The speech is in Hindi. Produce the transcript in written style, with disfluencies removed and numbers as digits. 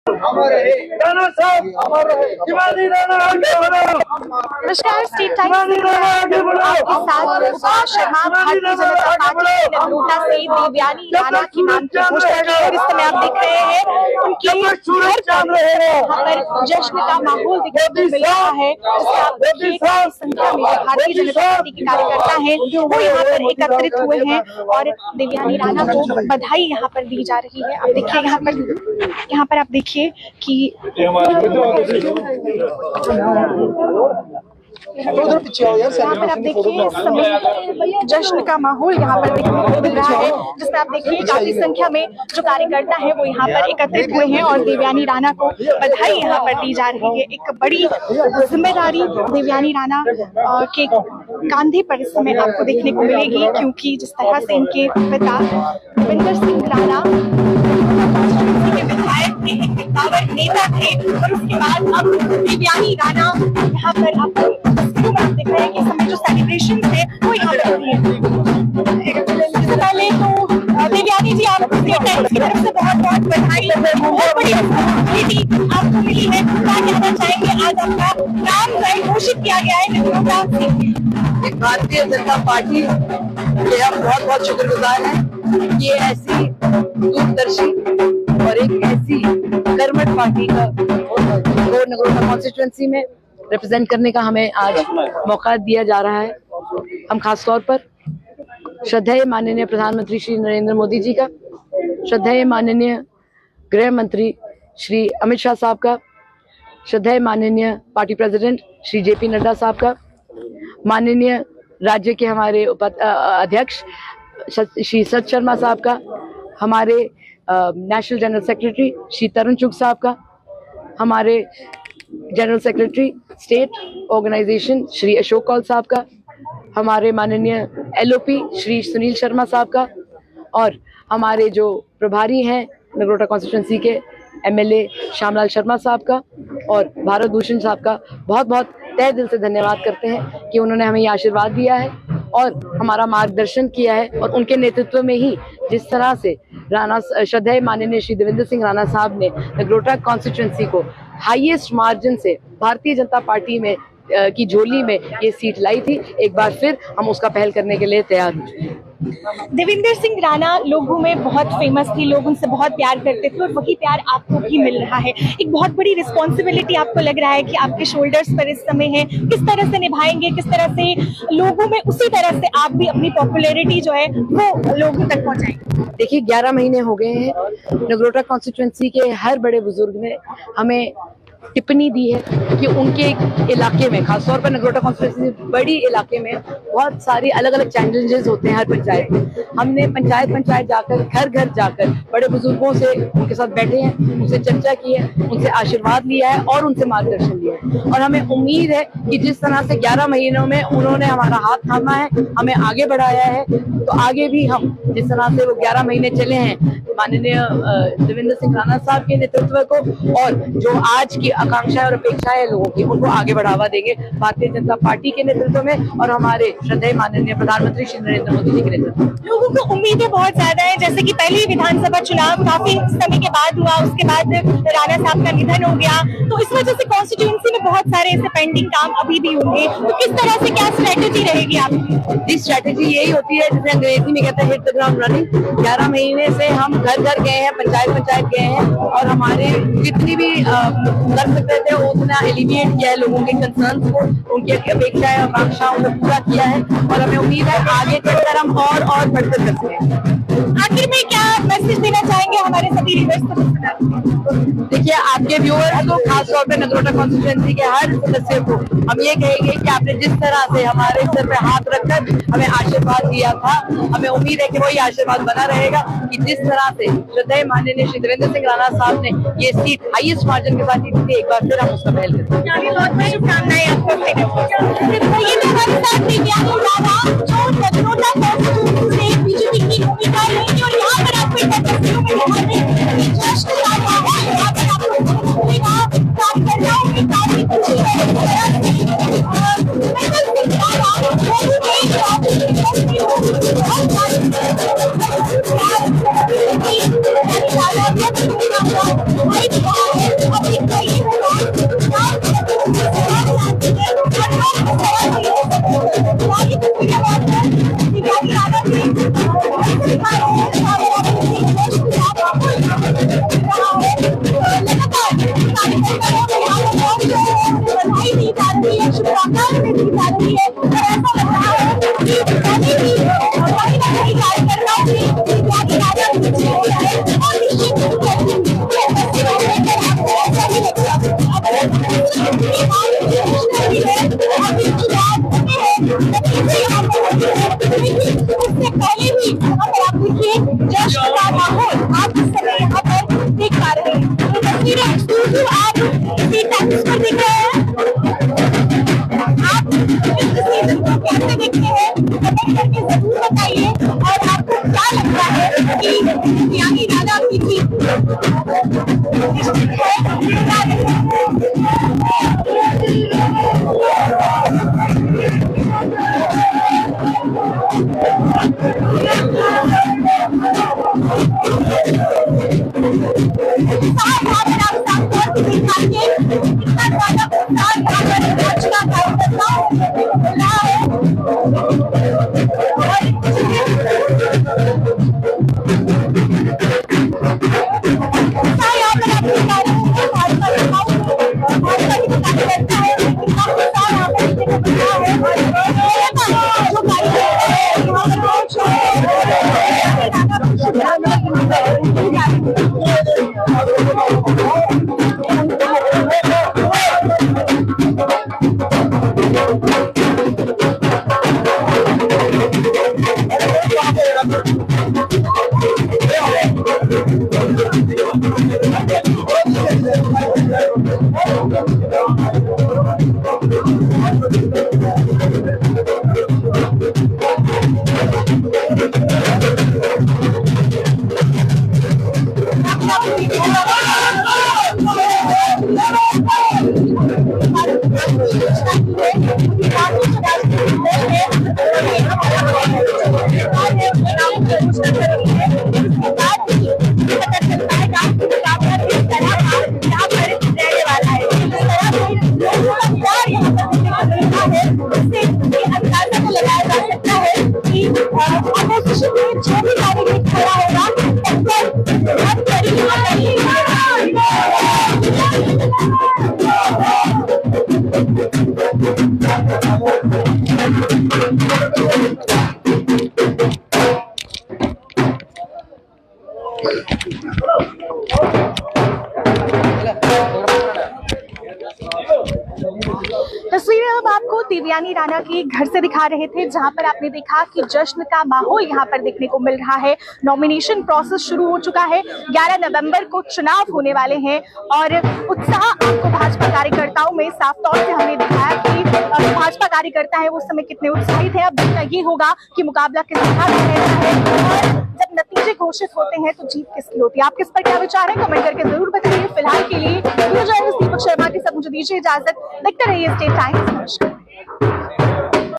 नमस्कार, स्टेट टाइम्स आपके साथ शर्मा। भारतीय जनता पार्टी ने नगरोटा से देवयानी राणा के नाम की घोषणा की और इस समय आप देख रहे हैं उनके घर पर जश्न का माहौल दिखने को मिल रहा है। आप देखिए काफी संख्या में भारतीय जनता पार्टी के कार्यकर्ता हैं वो यहाँ पर एकत्रित हुए हैं और देवयानी राणा को बधाई यहाँ पर दी जा रही है। आप देखिए यहाँ पर आप देखिए कि यहाँ पर आप देखिए जश्न का माहौल यहाँ पर देखने को मिल रहा है, जिसमें आप देखिए काफी संख्या में जो कार्यकर्ता हैं वो यहाँ पर एकत्रित हुए हैं और देवयानी राणा को बधाई यहाँ पर दी जा रही है। एक बड़ी जिम्मेदारी देवयानी राणा के कंधे पर इस समय आपको देखने को मिलेगी, क्योंकि जिस तरह से इनके पिता देविंदर सिंह राणा नेता थे और उसके बाद अब देवयानी राणा यहाँ पर आप देख रहे हैं कि समय जो सेलिब्रेशन थे वो यहाँ पर हुए। सबसे पहले तो देवयानी जी आपको स्टेट टाइम्स की तरफ से बहुत बहुत बधाई। बहुत बड़ी अपॉर्चुनिटी आपको मिली है, क्या कहना चाहेंगे? आज आपका नाम घोषित किया गया है नगरोटा से। भारतीय जनता पार्टी के हम बहुत बहुत शुक्रगुजार हैं कि ऐसी दूरदर्शी और एक ऐसी कर्मठ पार्टी का नगरोटा कॉन्स्टिट्यूएंसी में रिप्रेजेंट करने का हमें आज मौका दिया जा रहा है। हम खास तौर पर श्रद्धेय माननीय प्रधानमंत्री श्री नरेंद्र मोदी जी का, श्रद्धेय माननीय गृह मंत्री श्री अमित शाह साहब का, श्रद्धेय माननीय party president Shri JP Nadda साहब का, माननीय राज्य के हमारे अध्यक्ष श्री सत शर्मा साहब का, हमारे national general secretary Shri Tarun Chugh साहब का, हमारे general secretary state organisation Shri Ashok Kaul साहब का, हमारे माननीय एलओपी श्री सुनील शर्मा साहब का, और हमारे जो प्रभारी हैं नगरोटा कॉन्स्टिट्यूएंसी के एमएलए श्यामलाल शर्मा साहब का और भारत भूषण साहब का बहुत बहुत तहे दिल से धन्यवाद करते हैं कि उन्होंने हमें ये आशीर्वाद दिया है और हमारा मार्गदर्शन किया है। और उनके नेतृत्व में ही जिस तरह से राणा श्रद्धेय माननीय श्री देवेंद्र सिंह राणा साहब ने नगरोटा कॉन्स्टिट्यूएंसी को हाईएस्ट मार्जिन से भारतीय जनता पार्टी में की झोली में ये सीट लाई थी, एक बार फिर हम उसका पहल करने के लिए तैयार हैं। देविंदर सिंह राणा लोगों में बहुत फेमस थी, लोग उनसे बहुत प्यार करते थे और वही प्यार आपको भी मिल रहा है। एक बहुत बड़ी रिस्पॉन्सिबिलिटी आपको लग रहा है कि आपके शोल्डर्स पर इस समय है, किस तरह से निभाएंगे, किस तरह से लोगों में उसी तरह से आप भी अपनी पॉपुलैरिटी जो है वो लोगों तक पहुंचाएंगे। देखिए 11 महीने हो गए हैं, नगरोटा कॉन्स्टिट्यूएंसी के हर बड़े बुजुर्ग ने हमें टिप्पणी दी है कि उनके इलाके में, खासतौर पर नगरोटा कॉन्स्टिट्यूएंसी बड़ी इलाके में बहुत सारी अलग अलग चैलेंजेस होते हैं हर पंचायत में। हमने पंचायत जाकर घर घर जाकर बड़े बुजुर्गों से उनके साथ बैठे हैं, उनसे चर्चा की है, उनसे आशीर्वाद लिया है और उनसे मार्गदर्शन लिया है। और हमें उम्मीद है कि जिस तरह से 11 महीनों में उन्होंने हमारा हाथ थामा है, हमें आगे बढ़ाया है, तो आगे भी हम जिस तरह से वो 11 महीने चले हैं माननीय देवेंद्र सिंह राणा साहब के नेतृत्व को और जो आज की आकांक्षाएं और अपेक्षाएं लोगों की, उनको आगे बढ़ावा देंगे भारतीय जनता पार्टी के नेतृत्व में और हमारे श्रद्धेय माननीय प्रधानमंत्री श्री नरेंद्र मोदी जी के नेतृत्व में। लोगों को उम्मीदें बहुत ज्यादा है, जैसे कि पहले विधानसभा चुनाव काफी समय के बाद हुआ, उसके बाद राणा साहब का निधन हो गया, तो इस वजह से कॉन्स्टिट्यूएंसी में बहुत सारे ऐसे पेंडिंग काम अभी भी होंगे, तो किस तरह से क्या स्ट्रेटेजी रहेगी आपकी? स्ट्रेटेजी यही होती है जिसे अंग्रेजी में कहते हैं हिट द ग्राउंड रनिंग। 11 महीने से हम घर घर गए हैं, पंचायत गए हैं और हमारे जितनी भी कर सकते थे उतना एलिमिनेट किया है, लोगों के कंसर्न्स को, उनकी अपेक्षाएं और आकांक्षाओं को पूरा किया है और हमें उम्मीद है आगे चलकर हम और बढ़कर कर सकें। आखिर में क्या मैसेज देना चाहेंगे हमारे सभी रीडर्स को? देखिए आपके व्यूअर्स को, खासतौर पर नगरोटा कॉन्स्टिट्यूएंसी के हर सदस्य को हम ये कहेंगे कि आपने जिस तरह से हमारे सर पे हाथ रखकर हमें आशीर्वाद दिया था, हमें उम्मीद है कि वही आशीर्वाद बना रहेगा कि जिस तरह से श्रद्धेय माननीय श्री देवेंद्र सिंह राणा साहब ने ये सीट हाईएस्ट मार्जिन के साथ जीती थी, एक बार फिर हम उसका पहल करें। बहुत बहुत शुभकामनाएं आपको। बीजेपी की भूमिका रहेगी और यहाँ पर आपको Thank you. तस्वीरें एक्सक्लूसिव आप इसी टैक्स पर देख रहे हैं। आप इस सीजन को कैसे देखते हैं कमेंट करके जरूर बताइए, और आपको क्या लगता है कि दिव्यांगी राणा की जीत निश्चित है या जो भी कैंडिडेट खड़ा होगा तस्वीरें हम आपको दिव्यांगी राणा की घर से दिखा रहे थे, जहां पर आपने देखा कि जश्न का माहौल यहां पर देखने को मिल रहा है। नॉमिनेशन प्रोसेस शुरू हो चुका है। 11 नवंबर को चुनाव होने वाले हैं और उत्साह आपको भाजपा कार्यकर्ताओं में साफ तौर से हमने दिखाया कि भाजपा कार्यकर्ता है वो समय कितने उत्साहित है। अब देखना ये होगा कि मुकाबला किस तरह का रहता है और जब नतीजे घोषित होते हैं तो जीत किसकी होती है। आपके इस पर क्या विचार है, कमेंट करके जरूर बताइए। फिलहाल के लिए वीडियो जर्नलिस्ट दीपक शर्मा के साथ मुझे दीजिए इजाजत। देखते रहिए स्टेट टाइम्स। नमस्कार।